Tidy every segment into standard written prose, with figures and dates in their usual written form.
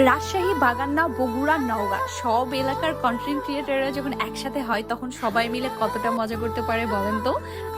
রাজশাহী, বাগান্না, বগুড়া, নওগাঁ সব এলাকার কন্টেন্ট ক্রিয়েটররা যখন একসাথে হয় তখন সবাই মিলে কতটা মজা করতে পারে বলেন তো।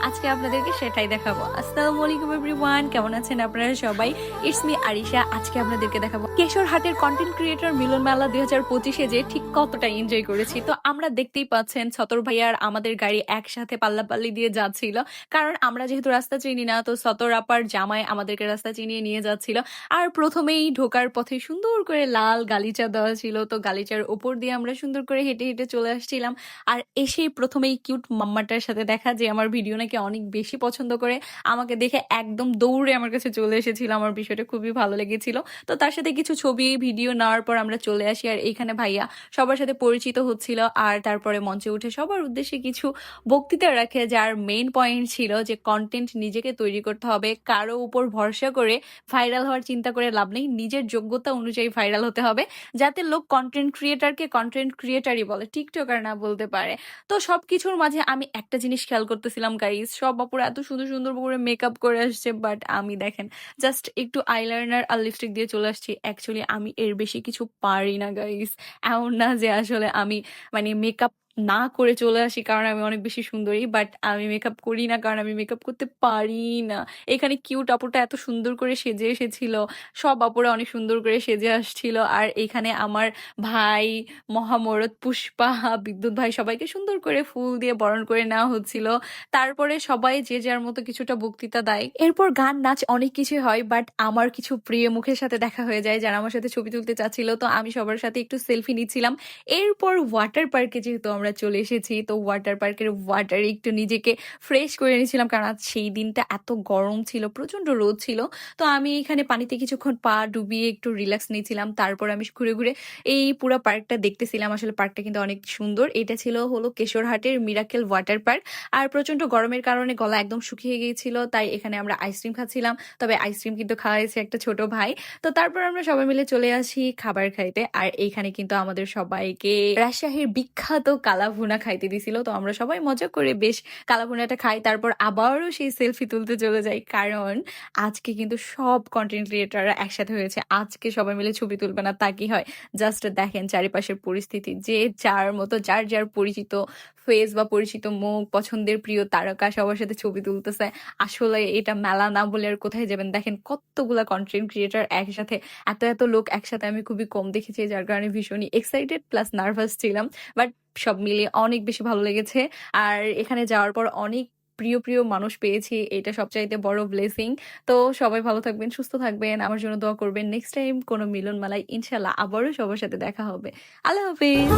আজকে আপনাদেরকে সেটাই দেখাবো। আসসালামু আলাইকুম এভরিওয়ান, কেমন আছেন আপনারা সবাই? It's me Arisha. আজকে আপনাদেরকে দেখাবো কেশরহাটের কন্টেন্ট ক্রিয়েটর মিলন মেলা 2025-এ যে ঠিক কতটা এনজয় করেছি। তো আমরা দেখতেই পাচ্ছেন সতর ভাইয়ার আমাদের গাড়ি একসাথে পাল্লাপাল্লি দিয়ে যাচ্ছিল, কারণ আমরা যেহেতু রাস্তা চিনি না, তো সতর আপার জামাই আমাদেরকে রাস্তা চিনিয়ে নিয়ে যাচ্ছিল। আর প্রথমেই ঢোকার পথে সুন্দর করে লাল গালিচা দেওয়া ছিল, তো গালিচার উপর দিয়ে আমরা সুন্দর করে হেঁটে হেঁটে চলে আসছিলাম। আর এসেই প্রথমেই কিউট মাম্মাটার সাথে দেখা, যে আমার ভিডিও নাকি অনেক বেশি পছন্দ করে, আমাকে দেখে একদম দৌড়ে আমার কাছে চলে এসেছিল। আমার বিষয়টা খুবই ভালো লেগেছিল। তো তার সাথে কিছু ছবি ভিডিও নেওয়ার পর আমরা চলে আসি, আর এইখানে ভাইয়া সবার সাথে পরিচিত হচ্ছিল। আর তারপরে মঞ্চে উঠে সবার উদ্দেশ্যে কিছু বক্তৃতা রাখে, যার মেইন পয়েন্ট ছিল যে কন্টেন্ট নিজেকে তৈরি করতে হবে, কারো উপর ভরসা করে ভাইরাল হওয়ার চিন্তা করে লাভ নেই, নিজের যোগ্যতা অনুযায়ী ভাইরাল হতে হবে, যাতে লোক কন্টেন্ট ক্রিয়েটারকে কন্টেন্ট ক্রিয়েটারই বলে, টিকটকার না বলতে পারে। তো সবকিছুর মাঝে আমি একটা জিনিস খেয়াল করতেছিলাম গাইস, সব আপুরা এত সুন্দর সুন্দর করে মেকআপ করে আসছে, বাট আমি দেখেন জাস্ট একটু আইলাইনার আর লিপস্টিক দিয়ে চলে আসছি। অ্যাকচুয়ালি আমি এর বেশি কিছু পারি না গাইস। এমন না যে আসলে আমি মেকআপ না করে চলে আসি কারণ আমি অনেক বেশি সুন্দরী, বাট আমি মেকআপ করি না কারণ আমি মেকআপ করতে পারি না। এখানে কিউট আপুটা এত সুন্দর করে সেজে এসেছিল, সব আপুরা অনেক সুন্দর করে সেজে আসছিল। আর এখানে আমার ভাই মহামরদ পুষ্পা, বিদ্যুৎ ভাই, সবাইকে সুন্দর করে ফুল দিয়ে বরণ করে নেওয়া হচ্ছিল। তারপরে সবাই যে যার মতো কিছুটা বক্তৃতা দেয়, এরপর গান নাচ অনেক কিছু হয়, বাট আমার কিছু প্রিয় মুখের সাথে দেখা হয়ে যায় যারা আমার সাথে ছবি তুলতে চাচ্ছিল, তো আমি সবার সাথে একটু সেলফি নিচ্ছিলাম। এরপর ওয়াটার পার্কে যেহেতু আমরা চলে এসেছি, তো ওয়াটার পার্কের ওয়াটারে একটু নিজেকে ফ্রেশ করে নিয়েছিলাম, কারণ আজ সেই দিনটা এত গরম ছিল, প্রচন্ড রোদ ছিল। তো আমি এখানে পানিতে কিছুক্ষণ পা ডুবিয়ে একটু রিল্যাক্স নিয়েছিলাম। তারপর আমি ঘুরে ঘুরে এই পুরো পার্কটা দেখতেছিলাম। আসলে পার্কটা কিন্তু অনেক সুন্দর। এটা ছিল হলো কেশরহাটের মিরাকেল ওয়াটার পার্ক। আর প্রচন্ড গরমের কারণে গলা একদম শুকিয়ে গিয়েছিল, তাই এখানে আমরা আইসক্রিম খাচ্ছিলাম। তবে আইসক্রিম কিন্তু খাওয়াইছে একটা ছোট ভাই। তো তারপর আমরা সবাই মিলে চলে আসি খাবার খাইতে। আর এইখানে কিন্তু আমাদের সবাইকে রাজশাহীর বিখ্যাত কালাভুনা খাইতে দিছিল, তো আমরা সবাই মজা করে বেশ কালাভুনাটা খাই। তারপর আবারও সেই সেলফি তুলতে চলে যাই, কারণ আজকে কিন্তু সব কন্টেন্ট ক্রিয়েটাররা একসাথে হয়েছে। আজকে সবাই মিলে ছবি তুলবে না তা কি হয়? জাস্ট দেখেন চারিপাশের পরিস্থিতি, যে যার মতো যার যার পরিচিত ফেস বা পরিচিত মুখ, পছন্দের প্রিয় তারকা সবার সাথে ছবি তুলতেছে। আসলে এটা মেলা না বলে আর কোথায় যাবেন? দেখেন কতগুলা কন্টেন্ট ক্রিয়েটার একসাথে, এত এত লোক একসাথে আমি খুবই কম দেখেছি, যার কারণে ভীষণই এক্সাইটেড প্লাস নার্ভাস ছিলাম। বাট সব মিলিয়ে অনেক বেশি ভালো লেগেছে। আর এখানে যাওয়ার পর অনেক প্রিয় প্রিয় মানুষ পেয়েছি, এটা সবচাইতে বড় ব্লেসিং। তো সবাই ভালো থাকবেন, সুস্থ থাকবেন, আমার জন্য দোয়া করবেন। নেক্সট টাইম কোনো মিলন মেলায় ইনশাল্লাহ আবারও সবার সাথে দেখা হবে। আল্লাহ হাফিজ।